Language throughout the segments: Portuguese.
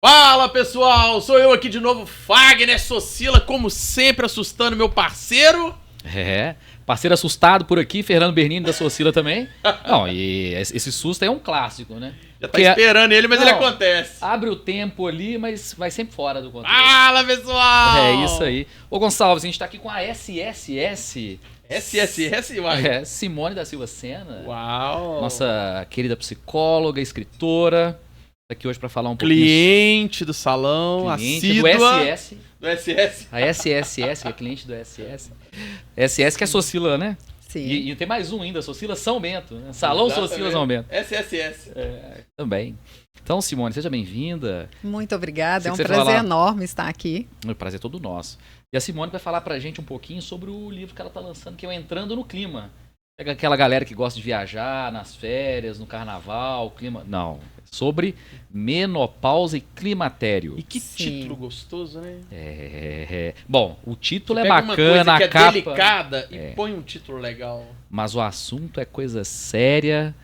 Fala pessoal, sou eu aqui de novo, Fagner Socila, como sempre assustando meu parceiro. Parceiro assustado por aqui, Fernando Bernini da Socila também. Não, e esse susto é um clássico, né? Já tá esperando ele, mas ele acontece. Abre o tempo ali, mas vai sempre fora do contexto. Fala pessoal! É isso aí. Ô Gonçalves, a gente tá aqui com a SSS. SSS, uai. Simone da Silva Sena. Uau! Nossa querida psicóloga, escritora. Tá aqui hoje pra falar um pouquinho. Cliente do salão, assídua. Do SS. Do SS. A SSS, que é cliente do SS. SS que é Socila, né? Sim. E tem mais um ainda, Socila São Bento, né? Salão Exatamente. Socila São Bento. SSS. Também. Então, Simone, seja bem-vinda. Muito obrigada, Sei é um que você prazer vai falar. enorme estar aqui. O prazer é todo nosso. E a Simone vai falar pra gente um pouquinho sobre o livro que ela tá lançando, que é o Entrando no Clima. Pega aquela galera que gosta de viajar nas férias, no carnaval, clima... Não, sobre menopausa e climatério. E que Sim. título gostoso, né? Bom, o título é Pega uma bacana, coisa que a é capa... delicada e põe um título legal. Mas o assunto é coisa séria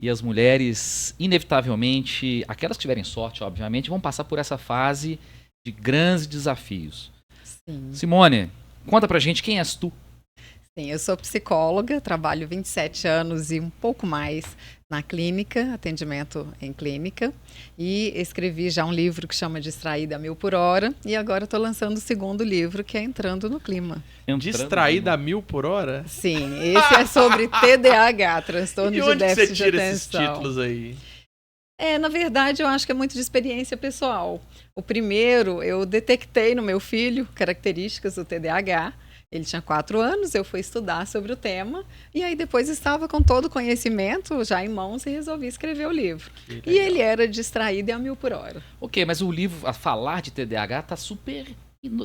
e as mulheres, inevitavelmente, aquelas que tiverem sorte, obviamente, vão passar por essa fase de grandes desafios. Sim. Simone, conta pra gente quem és tu. Sim, eu sou psicóloga, trabalho 27 anos e um pouco mais na clínica, atendimento em clínica, e escrevi já um livro que chama Distraída a 1000 por hora, e agora estou lançando o segundo livro, que é Entrando no Clima. Distraída a 1000 por hora? Sim, esse é sobre TDAH, transtorno E de onde que você déficit de tira esses atenção. títulos aí? Na verdade, eu acho que é muito de experiência pessoal. O primeiro, eu detectei no meu filho características do TDAH. Ele tinha 4 anos, eu fui estudar sobre o tema, e aí depois estava com todo o conhecimento já em mãos e resolvi escrever o livro. E ele era distraído e a 1000 por hora. Ok, mas o livro, a falar de TDAH, tá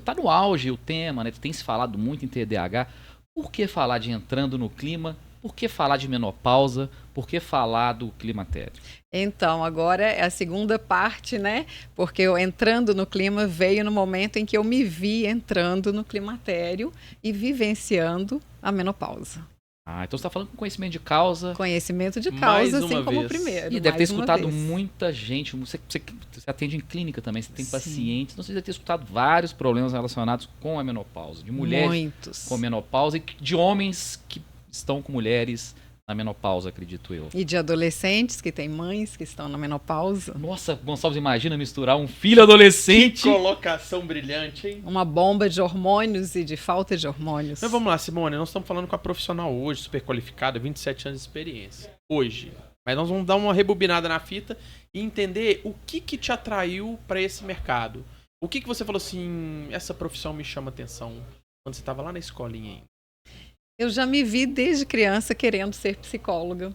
tá no auge o tema, né? Tem se falado muito em TDAH. Por que falar de entrando no clima? Por que falar de menopausa? Por que falar do climatério? Então, agora é a segunda parte, né? Porque eu entrando no clima veio no momento em que eu me vi entrando no climatério e vivenciando a menopausa. Então você tá falando com conhecimento de causa. Conhecimento de Mais causa, uma assim como o vez. primeiro. E deve ter mais uma escutado vez. muita gente. Você atende em clínica também, você tem Sim. pacientes. Então você deve ter escutado vários problemas relacionados com a menopausa. De mulheres Muitos. com menopausa e de homens que estão com mulheres na menopausa, acredito eu. E de adolescentes que têm mães que estão na menopausa. Nossa, Gonçalves, imagina misturar um filho adolescente. Colocação brilhante, hein? Uma bomba de hormônios e de falta de hormônios. Mas vamos lá, Simone, nós estamos falando com a profissional hoje, super qualificada, 27 anos de experiência. Hoje. Mas nós vamos dar uma rebobinada na fita e entender o que te atraiu para esse mercado. O que você falou assim, essa profissão me chama atenção, quando você estava lá na escolinha ainda? Eu já me vi desde criança querendo ser psicóloga.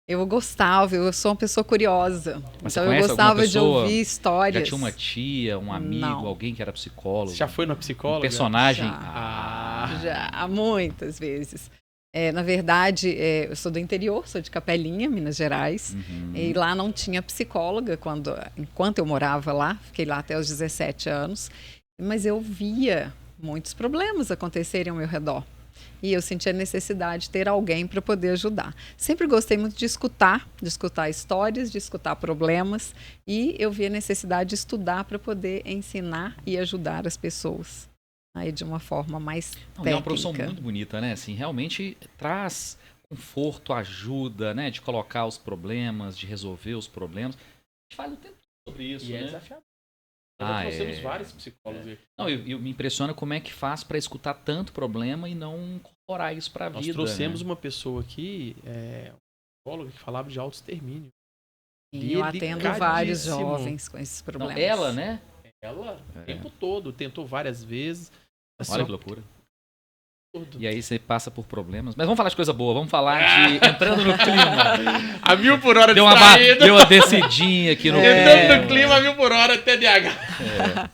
Eu gostava, eu sou uma pessoa curiosa. Mas então você eu conhece gostava alguma de pessoa? ouvir histórias. Já tinha uma tia, um amigo, Não. alguém que era psicólogo? Você já foi na psicóloga? Um personagem? Já, muitas vezes. Na verdade, eu sou do interior, sou de Capelinha, Minas Gerais. Uhum. E lá não tinha psicóloga enquanto eu morava lá. Fiquei lá até os 17 anos. Mas eu via muitos problemas acontecerem ao meu redor. E eu sentia a necessidade de ter alguém para poder ajudar. Sempre gostei muito de escutar histórias, de escutar problemas. E eu via a necessidade de estudar para poder ensinar e ajudar as pessoas. Aí de uma forma mais técnica. É uma profissão muito bonita, né? Assim, realmente traz conforto, ajuda, né? De colocar os problemas, de resolver os problemas. A gente fala o tempo sobre isso, E né? é desafiador. Nós temos vários psicólogos aqui. Não, eu me impressiona como é que faz para escutar tanto problema e não incorporar isso para a vida. Nós trouxemos né? uma pessoa aqui, um psicólogo que falava de autoextermínio. E eu atendo vários jovens com esses Não, problemas. ela, né? Ela, o tempo todo, tentou várias vezes. Olha que loucura. Tudo. E aí você passa por problemas. Mas vamos falar de coisa boa, vamos falar de entrando no clima. A 1000 por hora Deu distraída. uma descidinha aqui no Entrando no clima, a 1000 por hora, TDAH.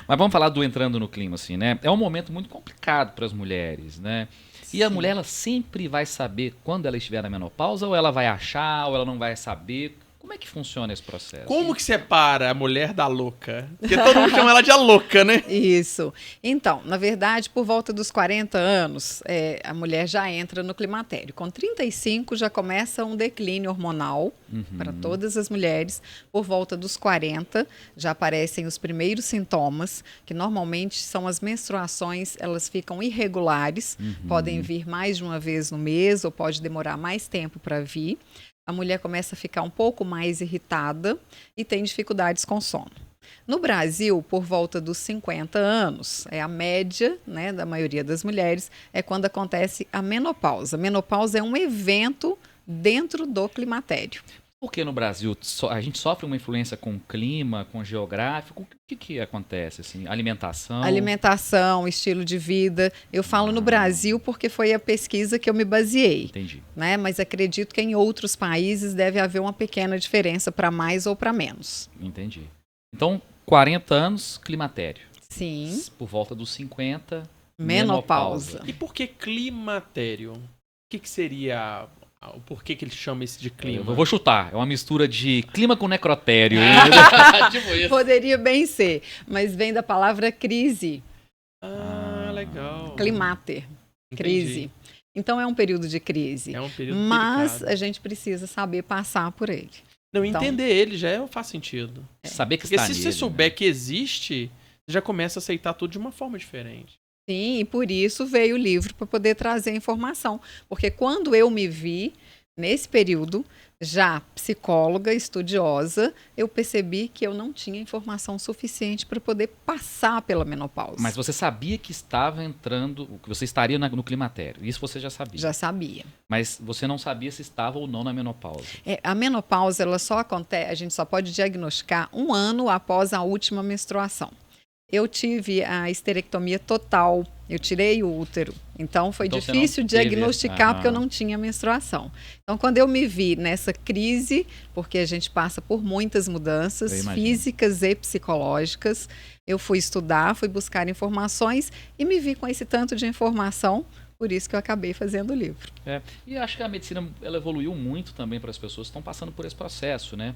Mas vamos falar do entrando no clima, assim, né? É um momento muito complicado para as mulheres, né? E a mulher, ela sempre vai saber quando ela estiver na menopausa, ou ela vai achar, ou ela não vai saber. Como é que funciona esse processo? Como que separa a mulher da louca? Porque todo mundo chama ela de a louca, né? Isso. Então, na verdade, por volta dos 40 anos, a mulher já entra no climatério. Com 35 já começa um declínio hormonal para todas as mulheres. Por volta dos 40 já aparecem os primeiros sintomas, que normalmente são as menstruações, elas ficam irregulares, podem vir mais de uma vez no mês ou pode demorar mais tempo para vir. A mulher começa a ficar um pouco mais irritada e tem dificuldades com sono. No Brasil, por volta dos 50 anos, a média, né, da maioria das mulheres, é quando acontece a menopausa. A menopausa é um evento dentro do climatério. Por que no Brasil a gente sofre uma influência com o clima, com o geográfico? O que acontece? Assim? Alimentação? Alimentação, estilo de vida. Eu falo no Brasil porque foi a pesquisa que eu me baseei. Entendi. Né? Mas acredito que em outros países deve haver uma pequena diferença para mais ou para menos. Entendi. Então, 40 anos, climatério. Sim. Por volta dos 50, menopausa. E por que climatério? O que seria... Por que ele chama isso de clima? Eu vou chutar. É uma mistura de clima com necrotério. Tipo isso. Poderia bem ser, mas vem da palavra crise. Legal. Climater. Crise. Então é um período de crise. É um período mas delicado. A gente precisa saber passar por ele. Não, entender ele já faz sentido. Saber que Porque está se nele, você souber né? que existe, você já começa a aceitar tudo de uma forma diferente. Sim, e por isso veio o livro para poder trazer informação. Porque quando eu me vi, nesse período, já psicóloga, estudiosa, eu percebi que eu não tinha informação suficiente para poder passar pela menopausa. Mas você sabia que estava entrando, que você estaria no climatério. Isso você já sabia. Já sabia. Mas você não sabia se estava ou não na menopausa. A menopausa, ela só acontece, a gente só pode diagnosticar 1 ano após a última menstruação. Eu tive a histerectomia total, eu tirei o útero, então foi difícil diagnosticar porque eu não tinha menstruação. Então, quando eu me vi nessa crise, porque a gente passa por muitas mudanças físicas e psicológicas, eu fui estudar, fui buscar informações e me vi com esse tanto de informação. Por isso que eu acabei fazendo o livro. E acho que a medicina ela evoluiu muito também para as pessoas que estão passando por esse processo, né?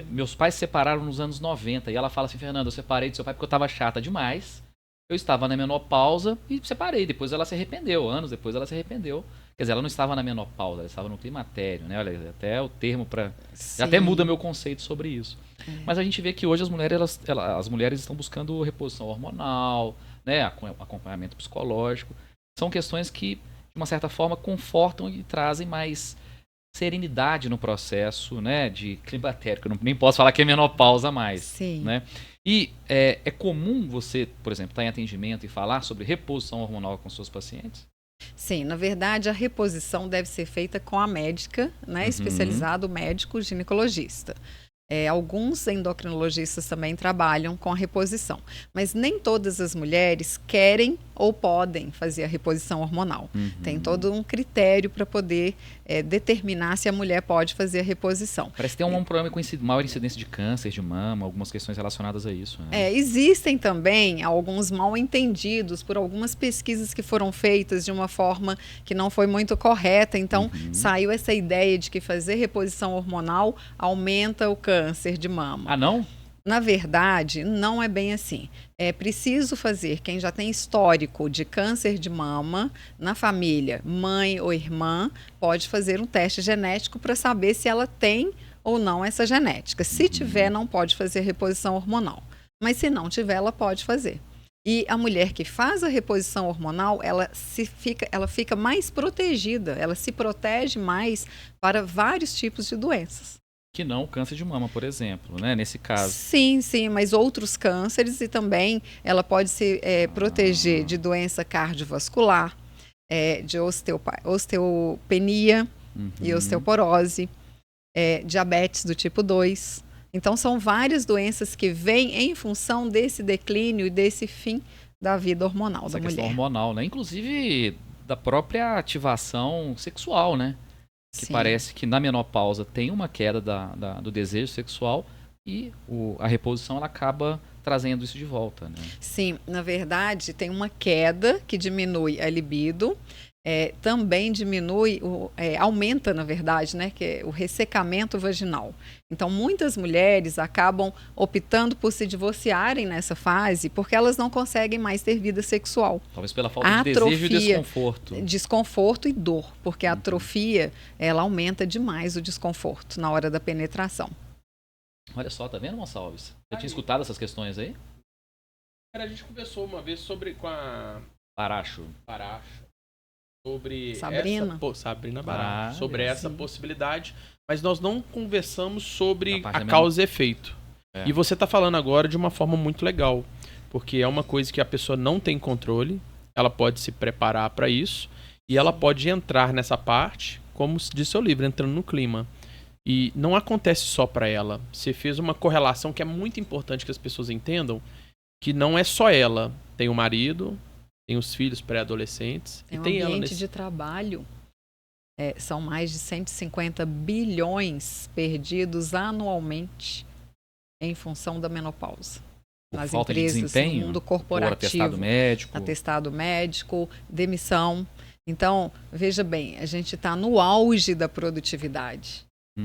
Meus pais se separaram nos anos 90 e ela fala assim, Fernanda, eu separei do seu pai porque eu estava chata demais. Eu estava na menopausa e separei. Depois ela se arrependeu, anos depois ela se arrependeu. Quer dizer, ela não estava na menopausa, ela estava no climatério, né? Olha, até o termo para... Até muda meu conceito sobre isso. Mas a gente vê que hoje as mulheres estão buscando reposição hormonal, né? Acompanhamento psicológico. São questões que, de uma certa forma, confortam e trazem mais serenidade no processo, né, de climatério. Eu nem posso falar que é menopausa mais. Sim. Né? E é comum você, por exemplo, estar em atendimento e falar sobre reposição hormonal com seus pacientes? Sim, na verdade, a reposição deve ser feita com a médica, né, especializado, o médico ginecologista. Alguns endocrinologistas também trabalham com a reposição, mas nem todas as mulheres querem ou podem fazer a reposição hormonal. Tem todo um critério para poder determinar se a mulher pode fazer a reposição. Parece que tem um problema com maior incidência de câncer de mama, algumas questões relacionadas a isso. Né? Existem também alguns mal entendidos por algumas pesquisas que foram feitas de uma forma que não foi muito correta. Então, saiu essa ideia de que fazer reposição hormonal aumenta o câncer de mama. Ah, não? Na verdade, não é bem assim. É preciso fazer, quem já tem histórico de câncer de mama na família, mãe ou irmã, pode fazer um teste genético para saber se ela tem ou não essa genética. Se tiver, não pode fazer reposição hormonal. Mas se não tiver, ela pode fazer. E a mulher que faz a reposição hormonal, ela fica mais protegida, ela se protege mais para vários tipos de doenças. Que não o câncer de mama, por exemplo, né? Nesse caso. Sim, mas outros cânceres e também ela pode se proteger de doença cardiovascular, de osteopenia e osteoporose, diabetes do tipo 2. Então, são várias doenças que vêm em função desse declínio e desse fim da vida hormonal da mulher. Essa questão hormonal, né? Inclusive da própria ativação sexual, né? Que parece que na menopausa tem uma queda do desejo sexual e a reposição ela acaba trazendo isso de volta, né? Sim, na verdade tem uma queda que diminui a libido, também diminui, aumenta, na verdade, né, que é o ressecamento vaginal. Então, muitas mulheres acabam optando por se divorciarem nessa fase porque elas não conseguem mais ter vida sexual. Talvez pela falta de desejo e desconforto. Desconforto e dor, porque a atrofia, ela aumenta demais o desconforto na hora da penetração. Olha só, tá vendo, Gonçalves? Já tinha escutado essas questões aí? A gente conversou uma vez com a Paracho. Sobre Sabrina. Sabrina Baracho, sobre essa sim. possibilidade, mas nós não conversamos sobre a mesmo. causa e efeito. E você está falando agora de uma forma muito legal, porque é uma coisa que a pessoa não tem controle, ela pode se preparar para isso e ela pode entrar nessa parte, como diz seu livro, entrando no clima. E não acontece só para ela. Você fez uma correlação que é muito importante que as pessoas entendam, que não é só ela, tem o marido, tem os filhos pré-adolescentes. Tem e um tem ela ambiente de trabalho. São mais de 150 bilhões perdidos anualmente em função da menopausa. Por Nas falta empresas, de desempenho, no mundo corporativo. Atestado médico, demissão. Então, veja bem, a gente está no auge da produtividade.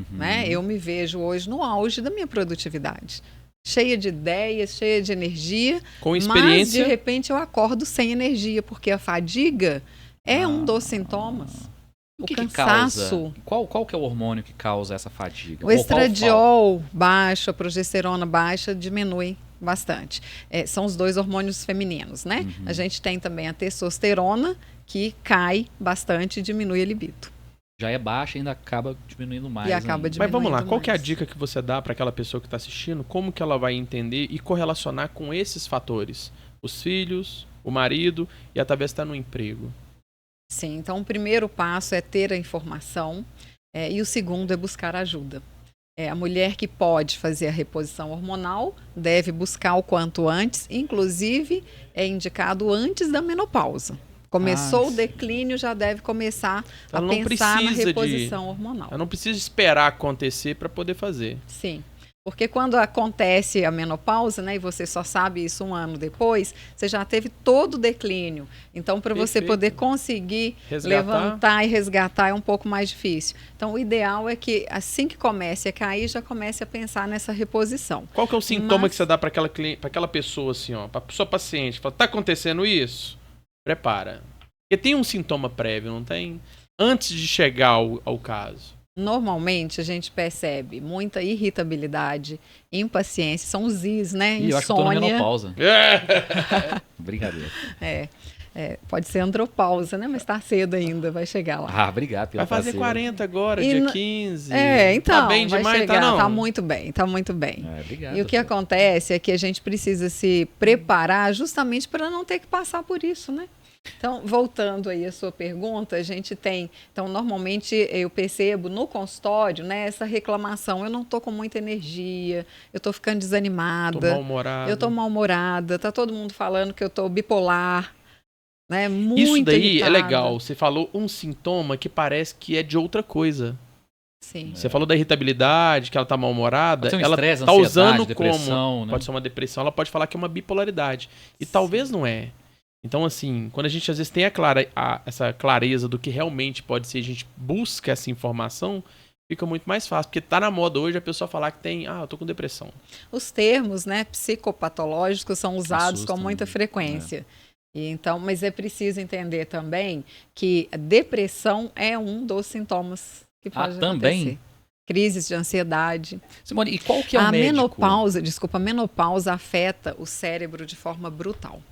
Né? Eu me vejo hoje no auge da minha produtividade. Cheia de ideias, cheia de energia, com experiência, mas de repente eu acordo sem energia, porque a fadiga é um dos sintomas. O que cansaço. Qual que é o hormônio que causa essa fadiga? O estradiol baixo, a progesterona baixa diminui bastante. São os dois hormônios femininos, né? A gente tem também a testosterona, que cai bastante e diminui a libido. Já é baixa e ainda acaba diminuindo mais. Mas vamos lá, qual que é a dica que você dá para aquela pessoa que está assistindo? Como que ela vai entender e correlacionar com esses fatores? Os filhos, o marido e talvez estar no emprego. Sim, então o primeiro passo é ter a informação e o segundo é buscar ajuda. A mulher que pode fazer a reposição hormonal deve buscar o quanto antes, inclusive é indicado antes da menopausa. Começou o declínio, já deve começar a pensar na reposição hormonal. Ela não precisa esperar acontecer para poder fazer. Sim, porque quando acontece a menopausa, né, e você só sabe isso um ano depois, você já teve todo o declínio. Então, para você poder conseguir levantar e resgatar é um pouco mais difícil. Então, o ideal é que assim que comece a cair, já comece a pensar nessa reposição. Qual que é o sintoma que você dá para aquela pessoa, assim, para sua paciente? Fala, tá acontecendo isso? Prepara. Porque tem um sintoma prévio, não tem? Antes de chegar ao caso. Normalmente a gente percebe muita irritabilidade, impaciência, são os Is, né? Insônia. Eu acho que eu tô na menopausa. Brincadeira. Pode ser andropausa, né? Mas tá cedo ainda, vai chegar lá. Obrigado pela Vai fazer 40 agora, dia 15. Então, tá bem demais, chegar, tá não? Tá muito bem. Obrigado. E o que acontece é que a gente precisa se preparar justamente para não ter que passar por isso, né? Então, voltando aí à sua pergunta, a gente tem... Então, normalmente eu percebo no consultório, né, essa reclamação. Eu não tô com muita energia, eu tô ficando desanimada. Eu tô mal-humorada. Tá todo mundo falando que eu tô bipolar. Né? Muito isso daí irritada. É legal. Você falou um sintoma que parece que é de outra coisa. Sim. Você falou da irritabilidade, que ela tá mal-humorada. Ela estresse, tá usando depressão, como... Né? Pode ser uma depressão, ela pode falar que é uma bipolaridade. E talvez não é. Então, assim, quando a gente às vezes tem essa clareza do que realmente pode ser, a gente busca essa informação, fica muito mais fácil. Porque tá na moda hoje a pessoa falar que tem, eu tô com depressão. Os termos, né, psicopatológicos são usados com muita frequência. Então, mas é preciso entender também que a depressão é um dos sintomas que pode acontecer. Também? Crises de ansiedade. Simone, e qual que é o médico? A menopausa afeta o cérebro de forma brutal.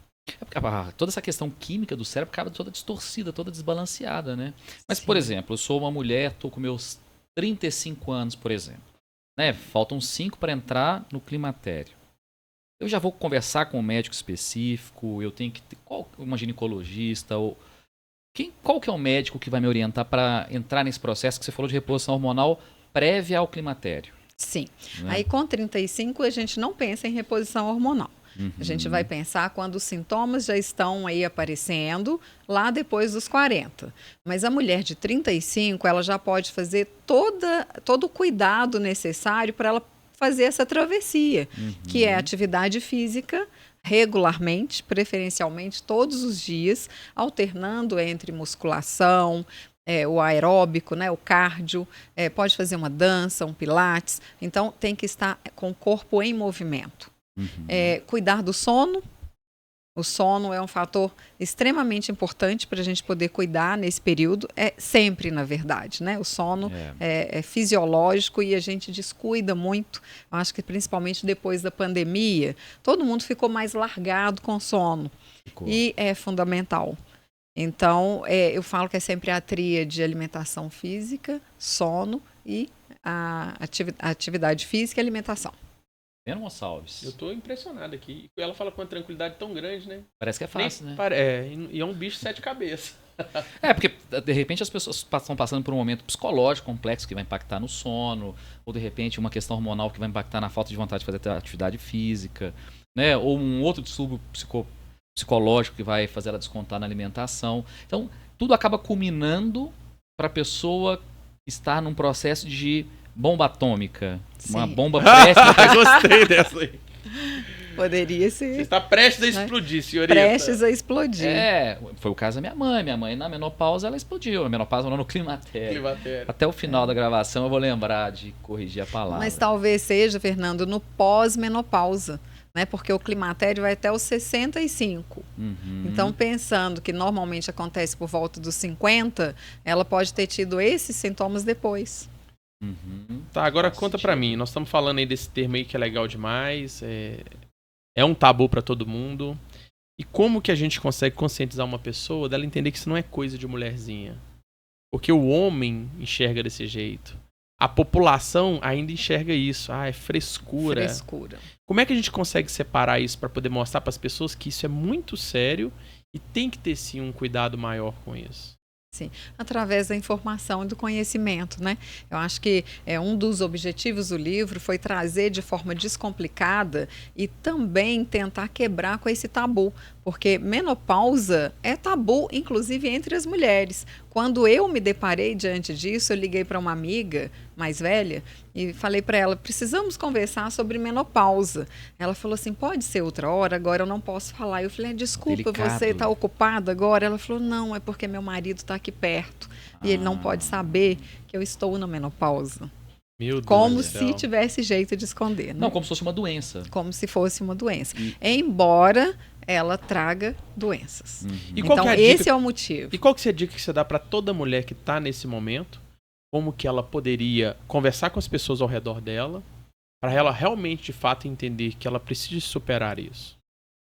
Toda essa questão química do cérebro acaba toda distorcida, toda desbalanceada, né? Mas, por exemplo, eu sou uma mulher, tô com meus 35 anos, por exemplo. Né? Faltam 5 para entrar no climatério. Eu já vou conversar com um médico específico, eu tenho que ter uma ginecologista, qual que é o médico que vai me orientar para entrar nesse processo que você falou de reposição hormonal prévia ao climatério? Sim. Né? Aí com 35 a gente não pensa em reposição hormonal. A gente vai pensar quando os sintomas já estão aí aparecendo lá depois dos 40. Mas a mulher de 35, ela já pode fazer todo o cuidado necessário para ela fazer essa travessia, que é atividade física regularmente, preferencialmente todos os dias, alternando entre musculação, o aeróbico, né, o cardio, pode fazer uma dança, um pilates. Então, tem que estar com o corpo em movimento. Cuidar do sono. O sono é um fator extremamente importante para a gente poder cuidar nesse período. Sempre, na verdade, né? O sono é fisiológico e a gente descuida muito. Eu acho que principalmente depois da pandemia, todo mundo ficou mais largado com sono. E é fundamental. Então, eu falo que é sempre a tríade de alimentação física, sono a atividade física e alimentação. Gonçalves. Eu tô impressionado aqui. Ela fala com uma tranquilidade tão grande, né? Parece que é fácil, né? E é um bicho de 7 cabeças. Porque de repente as pessoas estão passando por um momento psicológico complexo que vai impactar no sono, ou de repente uma questão hormonal que vai impactar na falta de vontade de fazer atividade física, né? Ou um outro distúrbio psicológico que vai fazer ela descontar na alimentação. Então, tudo acaba culminando para a pessoa estar num processo de bomba atômica. Sim. Uma bomba prestes. Gostei dessa aí. Poderia ser. Você está prestes a explodir, senhorita. Prestes a explodir. Foi o caso da minha mãe. Minha mãe, na menopausa, ela explodiu. Na menopausa, não, no climatério. Até o final da gravação, eu vou lembrar de corrigir a palavra. Mas talvez seja, Fernando, no pós-menopausa. Né? Porque o climatério vai até os 65. Então, pensando que normalmente acontece por volta dos 50, ela pode ter tido esses sintomas depois. Tá, agora conta pra mim. Nós estamos falando aí desse termo aí que é legal demais. É um tabu pra todo mundo. E como que a gente consegue conscientizar uma pessoa dela entender que isso não é coisa de mulherzinha? Porque o homem enxerga desse jeito. A população ainda enxerga isso. É frescura. Como é que a gente consegue separar isso para poder mostrar para as pessoas que isso é muito sério e tem que ter sim um cuidado maior com isso? Sim, através da informação e do conhecimento, né? Eu acho que um dos objetivos do livro foi trazer de forma descomplicada e também tentar quebrar com esse tabu, porque menopausa é tabu, inclusive entre as mulheres. Quando eu me deparei diante disso, eu liguei para uma amiga mais velha e falei para ela, precisamos conversar sobre menopausa. Ela falou assim, pode ser outra hora, agora eu não posso falar. Eu falei, desculpa, você está ocupada agora? Ela falou, não, é porque meu marido está aqui perto e ele não pode saber que eu estou na menopausa. Meu Deus como se tivesse jeito de esconder. Né? Não, como se fosse uma doença. Como se fosse uma doença. Embora ela traga doenças. Então, esse é o motivo. E qual que é a dica que você dá para toda mulher que está nesse momento? Como que ela poderia conversar com as pessoas ao redor dela para ela realmente, de fato, entender que ela precisa superar isso?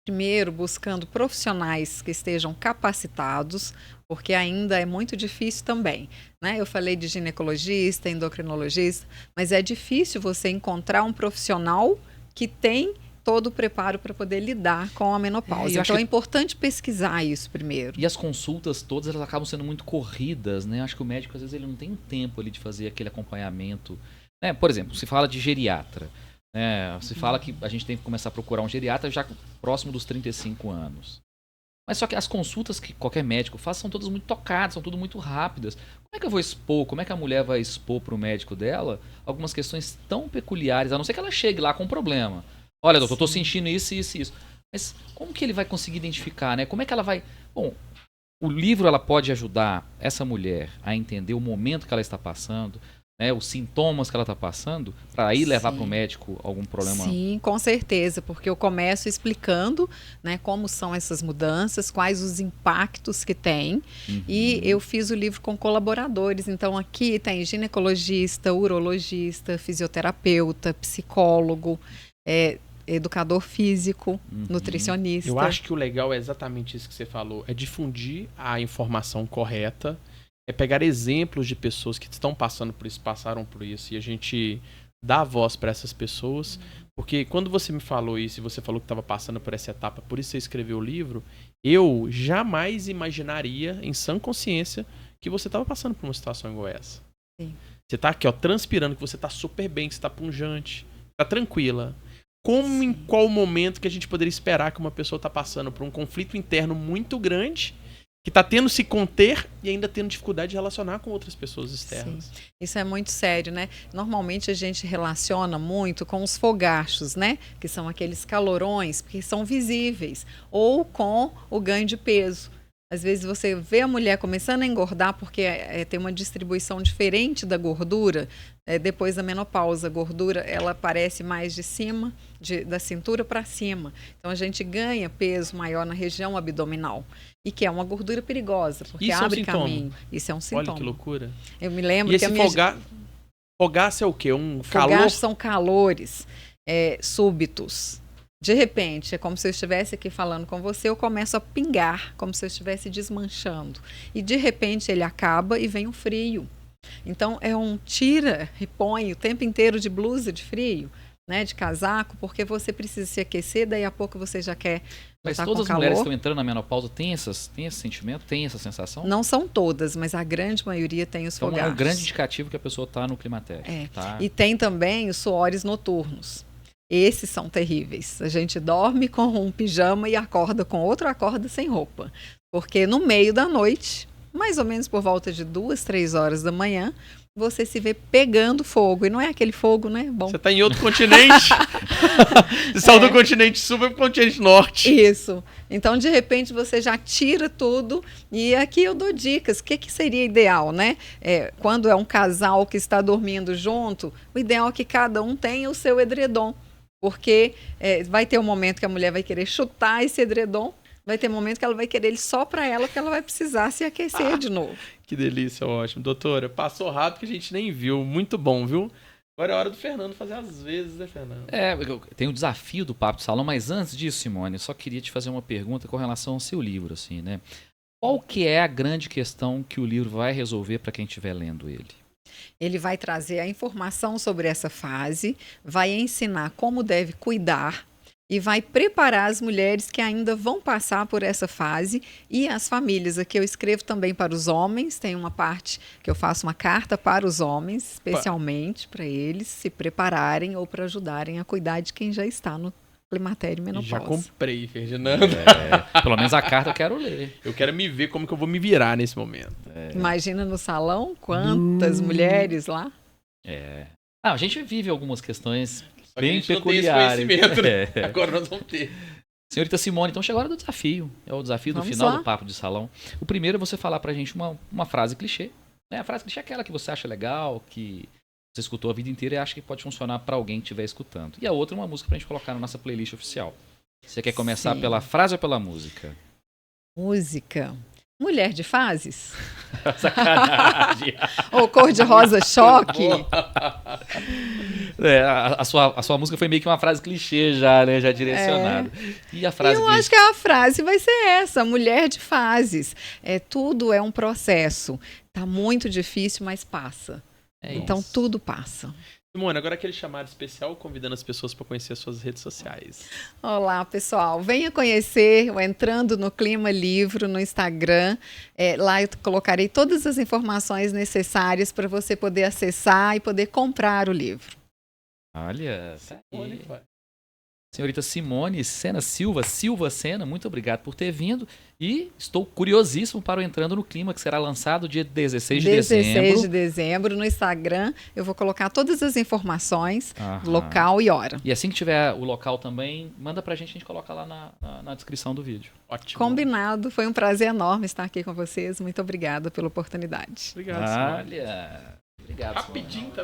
Primeiro, buscando profissionais que estejam capacitados, porque ainda é muito difícil também. Né? Eu falei de ginecologista, endocrinologista, mas é difícil você encontrar um profissional que tem todo o preparo para poder lidar com a menopausa. Então é importante pesquisar isso primeiro. E as consultas todas, elas acabam sendo muito corridas, né? Acho que o médico, às vezes, ele não tem tempo ali de fazer aquele acompanhamento. Né? Por exemplo, se fala de geriatra. Né? Se fala que a gente tem que começar a procurar um geriatra já próximo dos 35 anos. Mas só que as consultas que qualquer médico faz são todas muito tocadas, são tudo muito rápidas. Como é que eu vou expor, como é que a mulher vai expor para o médico dela algumas questões tão peculiares, a não ser que ela chegue lá com um problema. Olha, doutor, estou sentindo isso. Mas como que ele vai conseguir identificar, né? Como é que ela vai... Bom, o livro ela pode ajudar essa mulher a entender o momento que ela está passando, né? Os sintomas que ela está passando, para aí levar para o médico algum problema. Sim, com certeza, porque eu começo explicando, né, como são essas mudanças, quais os impactos que tem. E eu fiz o livro com colaboradores. Então, aqui tem ginecologista, urologista, fisioterapeuta, psicólogo, educador físico, nutricionista. Eu acho que o legal é exatamente isso que você falou, é difundir a informação correta, é pegar exemplos de pessoas que estão passando por isso, passaram por isso, e a gente dá voz para essas pessoas, porque quando você me falou isso, e você falou que estava passando por essa etapa, por isso você escreveu o livro, eu jamais imaginaria, em sã consciência, que você estava passando por uma situação igual essa. Sim. Você está aqui, ó, transpirando, que você está super bem, que você está pungente, está tranquila. Como, em qual momento que a gente poderia esperar que uma pessoa está passando por um conflito interno muito grande que tá tendo se conter e ainda tendo dificuldade de relacionar com outras pessoas externas. Sim. Isso é muito sério, né? Normalmente a gente relaciona muito com os fogachos, né? Que são aqueles calorões, porque são visíveis. Ou com o ganho de peso. Às vezes você vê a mulher começando a engordar porque tem uma distribuição diferente da gordura. Depois da menopausa, a gordura ela aparece mais de cima, da cintura para cima. Então a gente ganha peso maior na região abdominal. E que é uma gordura perigosa, porque Isso abre é um sintoma. caminho. Isso é um sintoma. Olha que loucura. Eu me lembro E que esse a minha... fogaço é o quê? Um Fogachos calor? são calores súbitos. De repente, é como se eu estivesse aqui falando com você, eu começo a pingar, como se eu estivesse desmanchando. E de repente ele acaba e vem o frio. Então é um tira e põe o tempo inteiro de blusa de frio, né, de casaco, porque você precisa se aquecer, daí a pouco você já quer Mas estar todas com as mulheres que calor. estão entrando na menopausa têm esse sentimento, têm essa sensação? Não são todas, mas a grande maioria tem os Então é fogachos. um grande indicativo que a pessoa está no climatério. Tá? E tem também os suores noturnos. Esses são terríveis. A gente dorme com um pijama e acorda com outro, acorda sem roupa. Porque no meio da noite, mais ou menos por volta de 2, 3 horas da manhã, você se vê pegando fogo. E não é aquele fogo, né? Bom. Você está em outro continente. Você saiu do continente sul para o continente norte. Isso. Então, de repente, você já tira tudo. E aqui eu dou dicas. O que seria ideal, né? Quando é um casal que está dormindo junto, o ideal é que cada um tenha o seu edredom. Porque vai ter um momento que a mulher vai querer chutar esse edredom, vai ter um momento que ela vai querer ele só para ela, porque ela vai precisar se aquecer de novo. Que delícia, ótimo. Doutora, passou rápido que a gente nem viu. Muito bom, viu? Agora é hora do Fernando fazer as vezes, né, Fernando? Tem o desafio do Papo de Salão, mas antes disso, Simone, eu só queria te fazer uma pergunta com relação ao seu livro, assim, né? Qual que é a grande questão que o livro vai resolver para quem estiver lendo ele? Ele vai trazer a informação sobre essa fase, vai ensinar como deve cuidar e vai preparar as mulheres que ainda vão passar por essa fase e as famílias. Aqui eu escrevo também para os homens, tem uma parte que eu faço uma carta para os homens, especialmente para eles se prepararem ou para ajudarem a cuidar de quem já está no climatério e menopausa. Já comprei, Ferdinando. Pelo menos a carta eu quero ler. Eu quero me ver como que eu vou me virar nesse momento. Imagina no salão quantas mulheres lá. A gente vive algumas questões Só que a bem gente não tem esse peculiares. conhecimento, né? Agora nós vamos ter. Senhorita Simone, então chegou a hora do desafio. É o desafio do Vamos final lá. do Papo de Salão. O primeiro é você falar pra gente uma frase clichê. Né? A frase clichê é aquela que você acha legal, que você escutou a vida inteira e acha que pode funcionar pra alguém que estiver escutando. E a outra é uma música pra gente colocar na nossa playlist oficial. Você quer começar Sim. pela frase ou pela música? Música. Mulher de fases? Sacanagem. Ou cor-de-rosa choque? A sua música foi meio que uma frase clichê já, né? Já direcionada. E a frase Eu acho que a frase vai ser essa, mulher de fases. Tudo é um processo. Tá muito difícil, mas passa. Então isso. tudo passa. Simone, agora aquele chamado especial convidando as pessoas para conhecer as suas redes sociais. Olá, pessoal. Venha conhecer o Entrando no Clima Livro no Instagram. Lá eu colocarei todas as informações necessárias para você poder acessar e poder comprar o livro. Olha, tá Simone, aí. vai. Senhorita Simone Sena Silva Sena, muito obrigado por ter vindo. E estou curiosíssimo para o Entrando no Clima, que será lançado dia 16 de 16 dezembro. de dezembro no Instagram. Eu vou colocar todas as informações, Aham. local e hora. E assim que tiver o local também, manda pra gente, a gente coloca lá na descrição do vídeo. Ótimo. Combinado. Foi um prazer enorme estar aqui com vocês. Muito obrigada pela oportunidade. Obrigado, Simone. Olha, obrigado, Simone. Rapidinho, tá